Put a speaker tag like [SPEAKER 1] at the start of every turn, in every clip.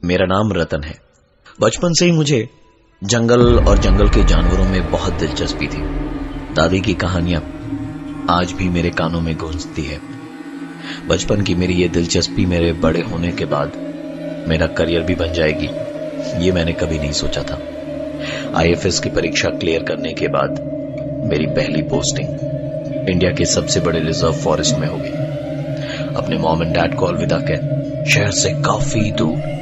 [SPEAKER 1] मेरा नाम रतन है। बचपन से ही मुझे जंगल और जंगल के जानवरों में बहुत दिलचस्पी थी। दादी की कहानियां आज भी मेरे कानों में गूंजती है। बचपन की मेरी ये दिलचस्पी मेरे बड़े होने के बाद मेरा करियर भी बन जाएगी, ये मैंने कभी नहीं सोचा था। आईएफएस की परीक्षा क्लियर करने के बाद मेरी पहली पोस्टिंग इंडिया के सबसे बड़े रिजर्व फॉरेस्ट में होगी। अपने मॉम एंड डैड को अलविदा कह शहर से काफी दूर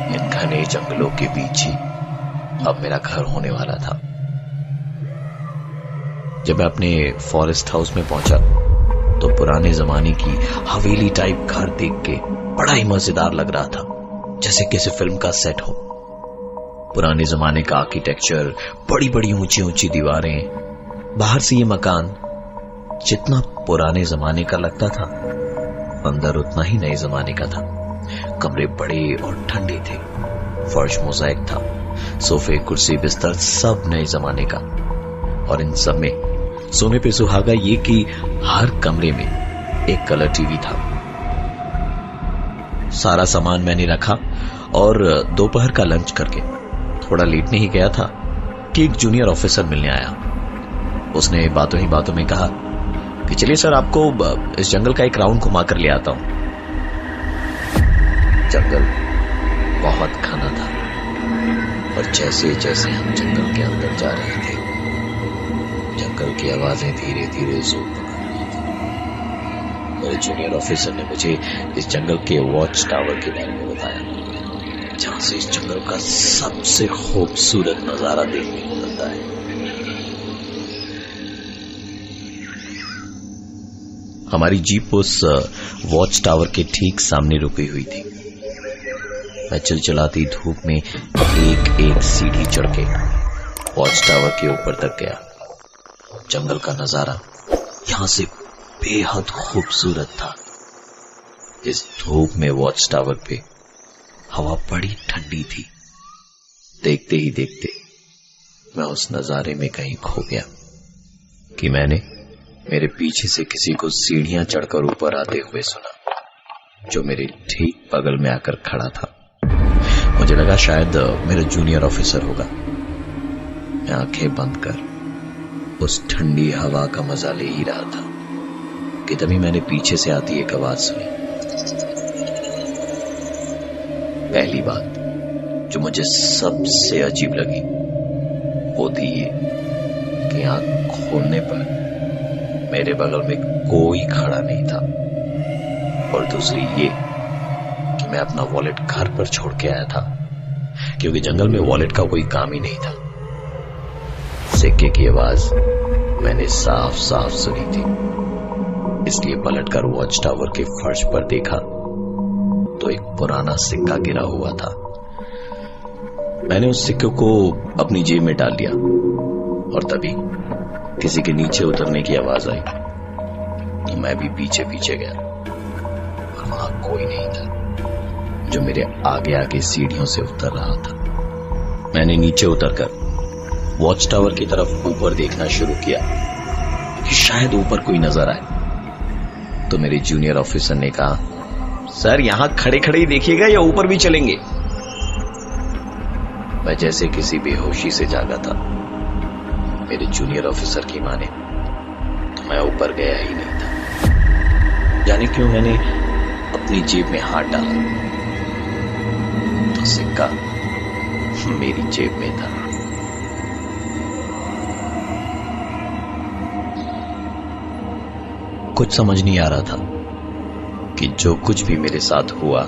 [SPEAKER 1] इन घने जंगलों के बीच ही अब मेरा घर होने वाला था। जब मैं अपने फॉरेस्ट हाउस में पहुंचा तो पुराने जमाने की हवेली टाइप घर देख के बड़ा ही मजेदार लग रहा था, जैसे किसी फिल्म का सेट हो। पुराने जमाने का आर्किटेक्चर, बड़ी बड़ी ऊंची ऊंची दीवारें। बाहर से ये मकान जितना पुराने जमाने का लगता था, अंदर उतना ही नए जमाने का था। कमरे बड़े और ठंडे थे, फर्श मोज़ाइक था, सोफे कुर्सी बिस्तर सब नए जमाने का। और इन सब में सोने पे सुहागा ये कि हर कमरे में एक कलर टीवी था। सारा सामान मैंने रखा और दोपहर का लंच करके थोड़ा लेटने ही गया था कि एक जूनियर ऑफिसर मिलने आया। उसने बातों ही बातों में कहा कि चलिए सर, आपको इस जंगल का एक राउंड घुमा कर ले आता हूं। जंगल बहुत घना था और जैसे जैसे हम जंगल के अंदर जा रहे थे, जंगल की आवाजें धीरे धीरे जोर पकड़ रही थी। मेरे जूनियर ऑफिसर ने मुझे इस जंगल के वॉच टावर के बारे में बताया, जहां से इस जंगल का सबसे खूबसूरत नजारा देखने को मिलता है। हमारी जीप उस वॉच टावर के ठीक सामने रुकी हुई थी। मैं चिलचिलाती धूप में एक एक सीढ़ी चढ़ के वॉच टावर के ऊपर तक गया। जंगल का नजारा यहां से बेहद खूबसूरत था। इस धूप में वॉच टावर पे हवा बड़ी ठंडी थी। देखते ही देखते मैं उस नजारे में कहीं खो गया कि मैंने मेरे पीछे से किसी को सीढ़ियां चढ़कर ऊपर आते हुए सुना, जो मेरे ठीक बगल में आकर खड़ा था। मुझे लगा शायद मेरा जूनियर ऑफिसर होगा। मैं आंखें बंद कर उस ठंडी हवा का मजा ले ही रहा था कि तभी मैंने पीछे से आती एक आवाज सुनी। पहली बात जो मुझे सबसे अजीब लगी वो थी ये कि आंख खोलने पर मेरे बगल में कोई खड़ा नहीं था, और दूसरी ये कि मैं अपना वॉलेट घर पर छोड़ के आया था, क्योंकि जंगल में वॉलेट का कोई काम ही नहीं था। सिक्के की आवाज मैंने साफ साफ सुनी थी, इसलिए पलटकर वॉच टावर के फर्श पर देखा तो एक पुराना सिक्का गिरा हुआ था। मैंने उस सिक्के को अपनी जेब में डाल लिया और तभी किसी के नीचे उतरने की आवाज आई तो मैं भी पीछे पीछे गया, और वहां कोई नहीं था जो मेरे आगे आगे सीढ़ियों से उतर रहा था। मैंने नीचे उतरकर वॉच टावर की तरफ ऊपर देखना शुरू किया कि शायद ऊपर कोई नजर आए। तो मेरे जूनियर ऑफिसर ने कहा, सर यहां खड़े खड़े ही देखिएगा या ऊपर भी चलेंगे? मैं जैसे किसी बेहोशी से जागा था। मेरे जूनियर ऑफिसर की माने तो मैं ऊपर गया ही नहीं था। जाने क्यों मैंने अपनी जेब में हाथ डाला तो सिक्का मेरी जेब में था। कुछ समझ नहीं आ रहा था कि जो कुछ भी मेरे साथ हुआ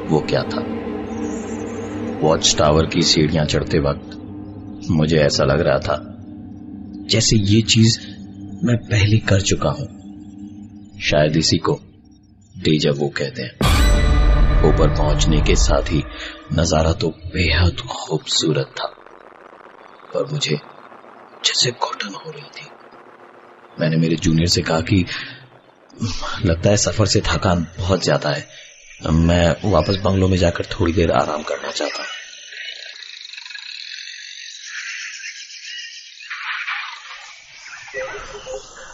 [SPEAKER 1] वो क्या था। वॉच टावर की सीढ़ियां चढ़ते वक्त मुझे ऐसा लग रहा था जैसे ये चीज मैं पहले कर चुका हूं। शायद इसी को डेजा वू कहते हैं। ऊपर पहुंचने के साथ ही नजारा तो बेहद खूबसूरत था, पर मुझे जैसे घुटन हो रही थी। मैंने मेरे जूनियर से कहा कि लगता है सफर से थकान बहुत ज्यादा है, मैं वापस बंगलो में जाकर थोड़ी देर आराम करना चाहता हूं।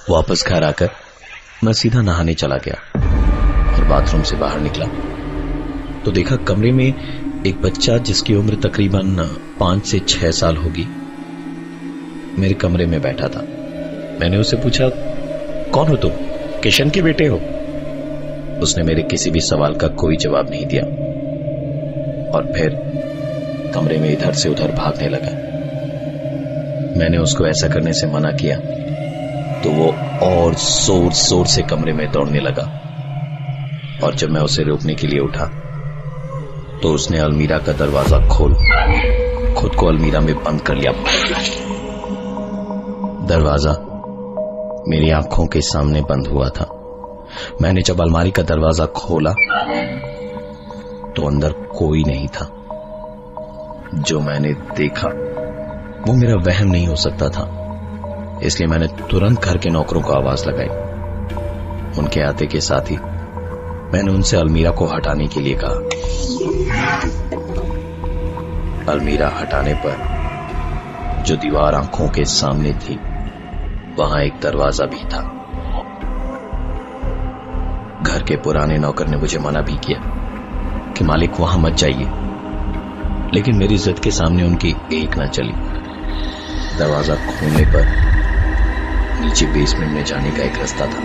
[SPEAKER 1] वापस घर आकर मैं सीधा नहाने चला गया और बाथरूम से बाहर निकला तो देखा कमरे में एक बच्चा जिसकी उम्र तकरीबन 5 से 6 साल होगी मेरे कमरे में बैठा था। मैंने उससे पूछा, कौन हो तुम? किशन के बेटे हो? उसने मेरे किसी भी सवाल का कोई जवाब नहीं दिया और फिर कमरे में इधर से उधर भागने लगा। मैंने उसको ऐसा करने से मना किया तो वो और जोर जोर से कमरे में दौड़ने लगा और जब मैं उसे रोकने के लिए उठा तो उसने अलमीरा का दरवाजा खोल खुद को अलमीरा में बंद कर लिया। दरवाजा मेरी आंखों के सामने बंद हुआ था। मैंने जब अलमारी का दरवाजा खोला तो अंदर कोई नहीं था। जो मैंने देखा वो मेरा वहम नहीं हो सकता था, इसलिए मैंने तुरंत घर के नौकरों को आवाज लगाई। उनके आते के साथ ही मैंने उनसे अलमीरा को हटाने के लिए कहा। अलमीरा हटाने पर जो दीवार आंखों के सामने थी वहां एक दरवाजा भी था। घर के पुराने नौकर ने मुझे मना भी किया कि मालिक वहां मत जाइए, लेकिन मेरी जिद के सामने उनकी एक न चली। दरवाजा खोलने पर नीचे बेसमेंट में जाने का एक रास्ता था।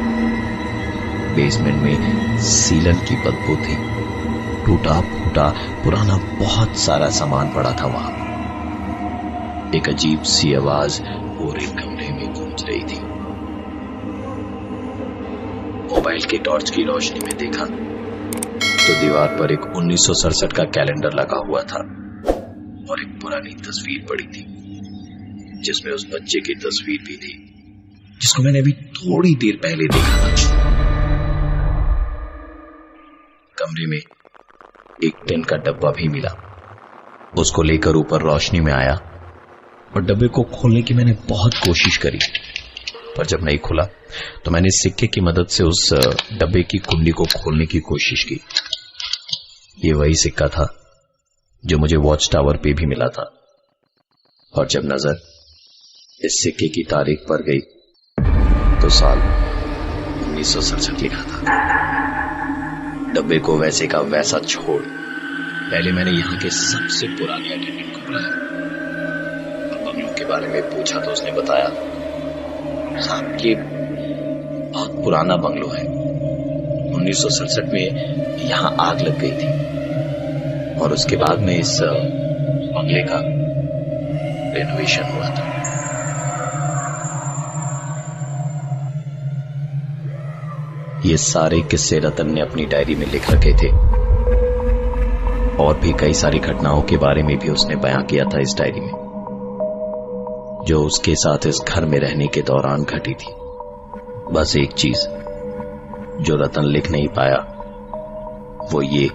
[SPEAKER 1] बेसमेंट में सीलन की बदबू थी। टूटा फूटा पुराना बहुत सारा सामान पड़ा था वहां। एक अजीब सी आवाज पूरे कमरे में गूंज रही थी। मोबाइल के टॉर्च की रोशनी में देखा तो दीवार पर एक 1967 का कैलेंडर लगा हुआ था और एक पुरानी तस्वीर पड़ी थी जिसमें उस बच्चे की तस्वीर भी थी जिसको मैंने अभी थोड़ी देर पहले देखा था। कमरे में एक टिन का डब्बा भी मिला। उसको लेकर ऊपर रोशनी में आया और डब्बे को खोलने की मैंने बहुत कोशिश करी, पर जब नहीं खुला तो मैंने सिक्के की मदद से उस डब्बे की कुंडी को खोलने की कोशिश की। ये वही सिक्का था जो मुझे वॉच टावर पे भी मिला था, और जब नजर इस सिक्के की तारीख पर गई तो साल 1967 लिखा था। डब्बे को वैसे का वैसा छोड़ पहले मैंने यहाँ के सबसे पुराने अटेंडेंट को बुलाया और बंगलों के बारे में पूछा तो उसने बताया, साहब ये बहुत पुराना बंगलो है, 1967 में यहाँ आग लग गई थी और उसके बाद में इस बंगले का रेनोवेशन हुआ था। ये सारे किस्से रतन ने अपनी डायरी में लिख रखे थे और भी कई सारी घटनाओं के बारे में भी उसने बयां किया था इस डायरी में, जो उसके साथ इस घर में रहने के दौरान घटी थी। बस एक चीज जो रतन लिख नहीं पाया वो ये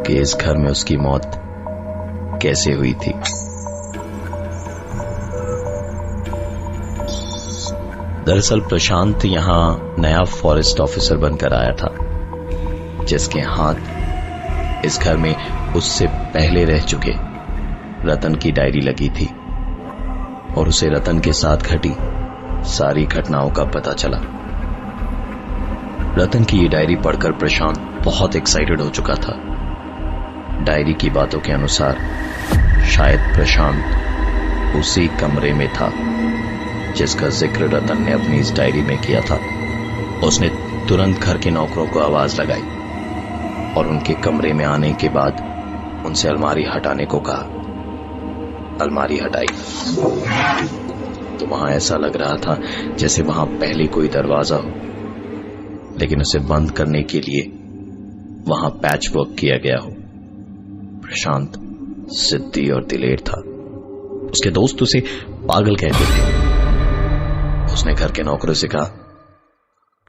[SPEAKER 1] कि इस घर में उसकी मौत कैसे हुई थी। दरअसल प्रशांत यहां नया फॉरेस्ट ऑफिसर बनकर आया था, जिसके हाथ इस घर में उससे पहले रह चुके रतन की डायरी लगी थी और उसे रतन के साथ घटी सारी घटनाओं का पता चला। रतन की ये डायरी पढ़कर प्रशांत बहुत एक्साइटेड हो चुका था। डायरी की बातों के अनुसार शायद प्रशांत उसी कमरे में था जिसका जिक्र रतन ने अपनी इस डायरी में किया था। उसने तुरंत घर के नौकरों को आवाज लगाई और उनके कमरे में आने के बाद उनसे अलमारी हटाने को कहा। अलमारी हटाई तो वहां ऐसा लग रहा था जैसे वहां पहले कोई दरवाजा हो, लेकिन उसे बंद करने के लिए वहां पैच वर्क किया गया हो। प्रशांत जिद्दी और दिलेर था। उसके दोस्त उसे पागल कहते थे। उसने घर के नौकरों से कहा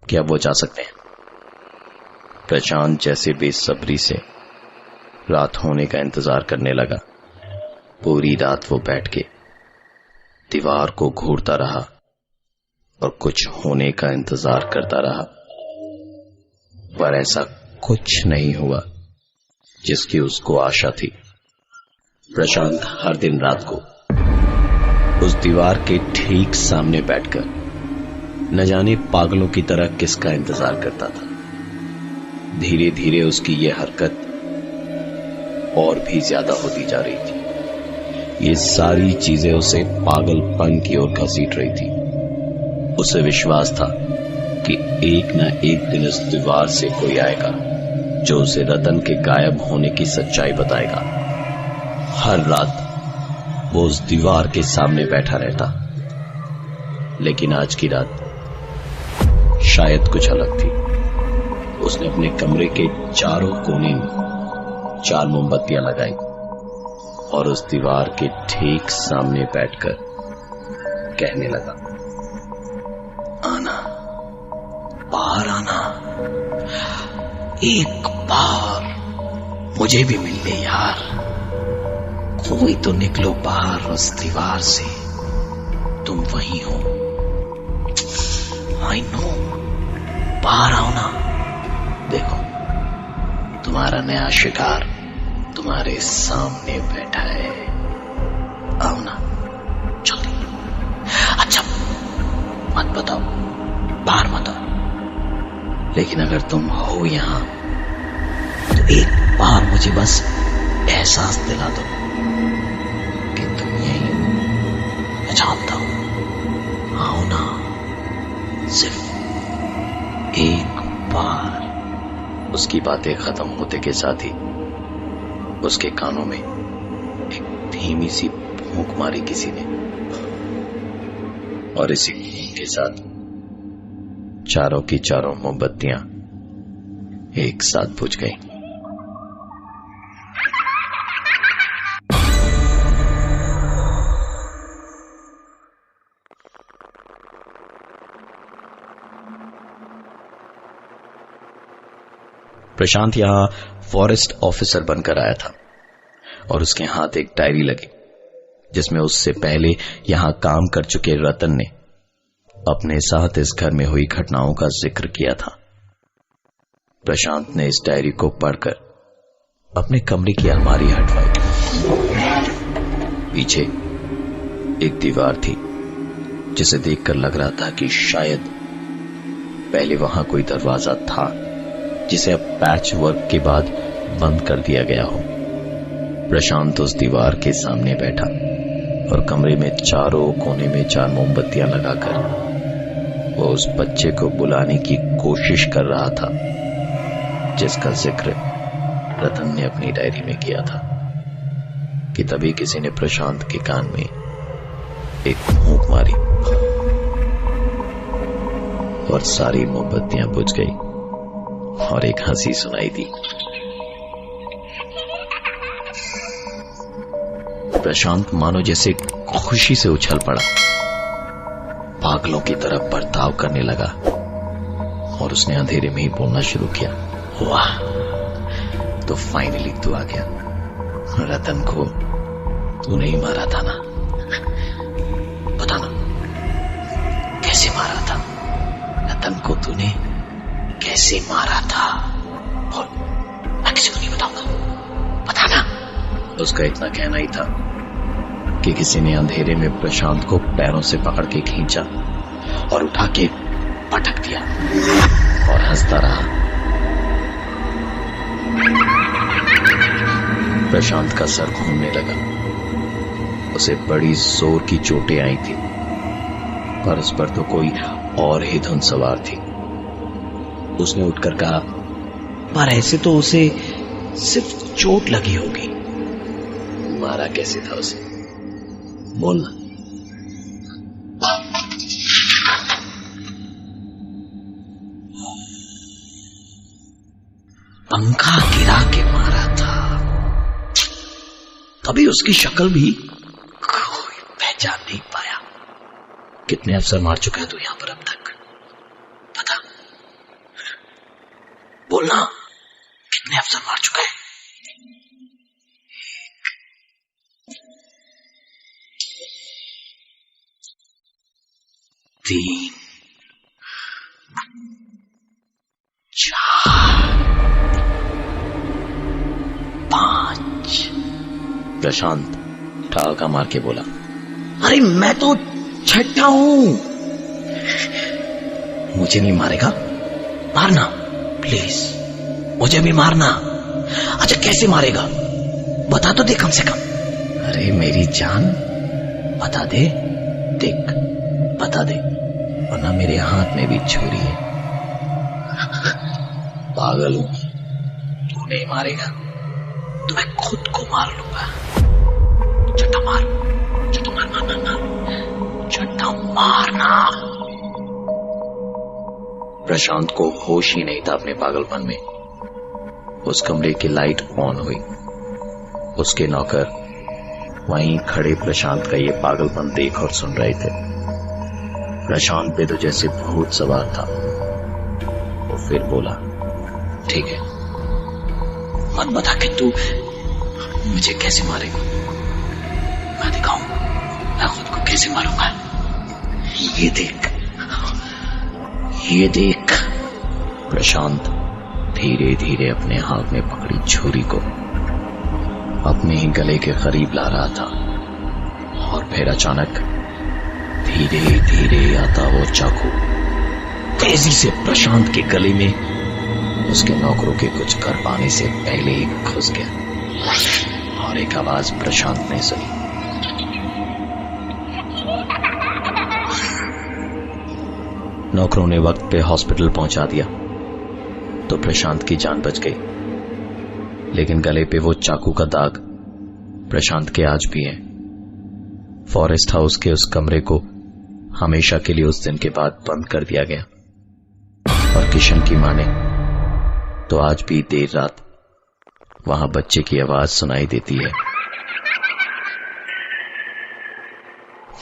[SPEAKER 1] कि अब वो जा सकते हैं। प्रशांत जैसे बेसब्री से रात होने का इंतजार करने लगा। पूरी रात वो बैठ के दीवार को घूरता रहा और कुछ होने का इंतजार करता रहा, पर ऐसा कुछ नहीं हुआ जिसकी उसको आशा थी। प्रशांत हर दिन रात को उस दीवार के ठीक सामने बैठकर न जाने पागलों की तरह किसका इंतजार करता था। धीरे धीरे उसकी यह हरकत और भी ज्यादा होती जा रही थी। ये सारी चीजें उसे पागलपन की ओर घसीट रही थी। उसे विश्वास था कि एक न एक दिन इस दीवार से कोई आएगा जो उसे रतन के गायब होने की सच्चाई बताएगा। हर रात वो उस दीवार के सामने बैठा रहता, लेकिन आज की रात शायद कुछ अलग थी। उसने अपने कमरे के चारों कोने में 4 मोमबत्तियां लगाई और उस दीवार के ठीक सामने बैठकर कहने लगा, आना, बाहर आना, एक बार मुझे भी मिल ले यार, कोई तो निकलो बाहर उस दीवार से, तुम वही हो, आई नो, बाहर आओ ना, देखो तुम्हारा नया शिकार तुम्हारे सामने बैठा है, आओ ना जल्दी। अच्छा मत बताओ, बाहर मत आओ, लेकिन अगर तुम हो यहां तो एक बार मुझे बस एहसास दिला दो कि तुम यही हो, मैं जानता हूं, आओ ना, सिर्फ एक बार। उसकी बातें खत्म होते के साथ ही उसके कानों में एक धीमी सी फूंक मारी किसी ने, और इसी फूंक के साथ चारों की चारों मोमबत्तियां एक साथ बुझ गईं। प्रशांत यहां फॉरेस्ट ऑफिसर बनकर आया था और उसके हाथ एक डायरी लगी जिसमें उससे पहले यहां काम कर चुके रतन ने अपने साथ इस घर में हुई घटनाओं का जिक्र किया था। प्रशांत ने इस डायरी को पढ़कर अपने कमरे की अलमारी हटवाई। पीछे एक दीवार थी जिसे देखकर लग रहा था कि शायद पहले वहां कोई दरवाजा था जिसे अब पैच वर्क के बाद बंद कर दिया गया हो। प्रशांत उस दीवार के सामने बैठा और कमरे में चारों कोने में 4 मोमबत्तियां लगाकर वो उस बच्चे को बुलाने की कोशिश कर रहा था जिसका जिक्र रतन ने अपनी डायरी में किया था कि तभी किसी ने प्रशांत के कान में एक फूंक मारी और सारी मोमबत्तियां बुझ गई और एक हंसी सुनाई दी। प्रशांत मानो जैसे खुशी से उछल पड़ा, पागलों की तरह बर्ताव करने लगा और उसने अंधेरे में ही बोलना शुरू किया, वाह, तो फाइनली तू आ गया। रतन को तूने ही मारा था ना, बताना कैसे मारा था? रतन को तूने कैसे मारा था? बोल, मैं किसी को नहीं बताऊंगा, बताना। उसका इतना कहना ही था कि किसी ने अंधेरे में प्रशांत को पैरों से पकड़ के खींचा और उठा के पटक दिया और हंसता रहा। प्रशांत का सर घूमने लगा, उसे बड़ी जोर की चोटें आई थी, पर उस पर तो कोई और ही धुन सवार थी। उसने उठकर कहा, पर ऐसे तो उसे सिर्फ चोट लगी होगी, मारा कैसे था उसे? बोलना। पंखा गिरा के मारा था, तभी उसकी शक्ल भी कोई पहचान नहीं पाया। कितने अफसर मार चुका है तू यहां पर अब तक, पता? बोलना, कितने अफसर मार चुका है? 3, 4, 5। प्रशांत ठहाका मार के बोला, अरे मैं तो 6ठा हूं। मुझे नहीं मारेगा? मारना प्लीज, मुझे भी मारना। अच्छा कैसे मारेगा? बता तो दे कम से कम। अरे मेरी जान, बता दे, देख बता दे, वरना मेरे हाथ में भी छुरी है। पागल हूं, तू नहीं मारेगा तो मैं खुद को मार लूंगा। चट्टा मार, चट्टा मार, मार, मार, मार, चट्टा मारना। प्रशांत को होश ही नहीं था अपने पागलपन में। उस कमरे की लाइट ऑन हुई। उसके नौकर वहीं खड़े प्रशांत का ये पागलपन देख और सुन रहे थे। प्रशांत पे तो जैसे भूत सवार था। वो फिर बोला, ठीक है, मत बता कि तू मुझे कैसे मारेगा। मैं दिखाऊं मैं खुद को कैसे मारूंगा। ये देख, ये देख। प्रशांत धीरे धीरे अपने हाथ में पकड़ी छुरी को अपने ही गले के करीब ला रहा था, और फिर अचानक धीरे धीरे आता वो चाकू तेजी से प्रशांत के गले में उसके नौकरों के कुछ कर पाने से पहले ही घुस गया। और एक आवाज प्रशांत ने सुनी, नौकरों ने वक्त पे हॉस्पिटल पहुंचा दिया तो प्रशांत की जान बच गई। लेकिन गले पे वो चाकू का दाग प्रशांत के आज भी है। फॉरेस्ट हाउस के उस कमरे को हमेशा के लिए उस दिन के बाद बंद कर दिया गया। और किशन की मां ने तो आज भी देर रात वहां बच्चे की आवाज सुनाई देती है।